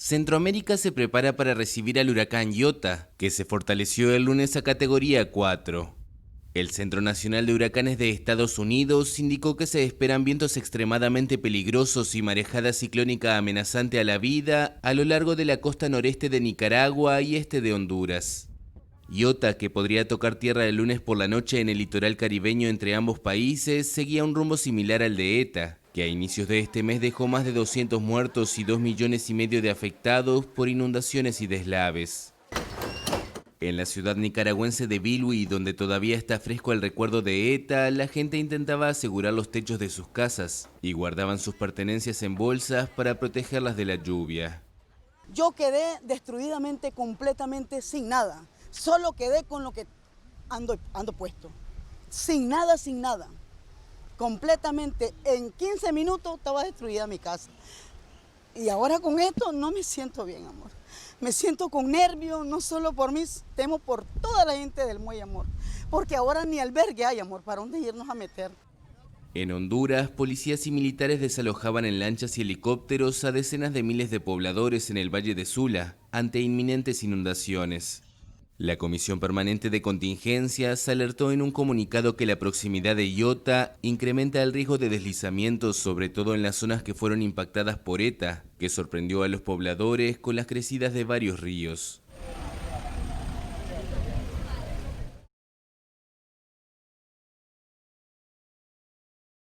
Centroamérica se prepara para recibir al huracán Iota, que se fortaleció el lunes a categoría 4. El Centro Nacional de Huracanes de Estados Unidos indicó que se esperan vientos extremadamente peligrosos y marejada ciclónica amenazante a la vida a lo largo de la costa noreste de Nicaragua y este de Honduras. Iota, que podría tocar tierra el lunes por la noche en el litoral caribeño entre ambos países, seguía un rumbo similar al de ETA, que a inicios de este mes dejó más de 200 muertos y 2,5 millones de afectados por inundaciones y deslaves. En la ciudad nicaragüense de Bilwi, donde todavía está fresco el recuerdo de ETA, la gente intentaba asegurar los techos de sus casas y guardaban sus pertenencias en bolsas para protegerlas de la lluvia. Yo quedé destruidamente, completamente sin nada. Solo quedé con lo que ando puesto. Sin nada, sin nada. Completamente, en 15 minutos estaba destruida mi casa. Y ahora con esto no me siento bien, amor. Me siento con nervios, no solo por mí, temo por toda la gente del muelle, amor. Porque ahora ni albergue hay, amor, ¿para dónde irnos a meter? En Honduras, policías y militares desalojaban en lanchas y helicópteros a decenas de miles de pobladores en el Valle de Sula ante inminentes inundaciones. La Comisión Permanente de Contingencias alertó en un comunicado que la proximidad de Iota incrementa el riesgo de deslizamientos, sobre todo en las zonas que fueron impactadas por ETA, que sorprendió a los pobladores con las crecidas de varios ríos.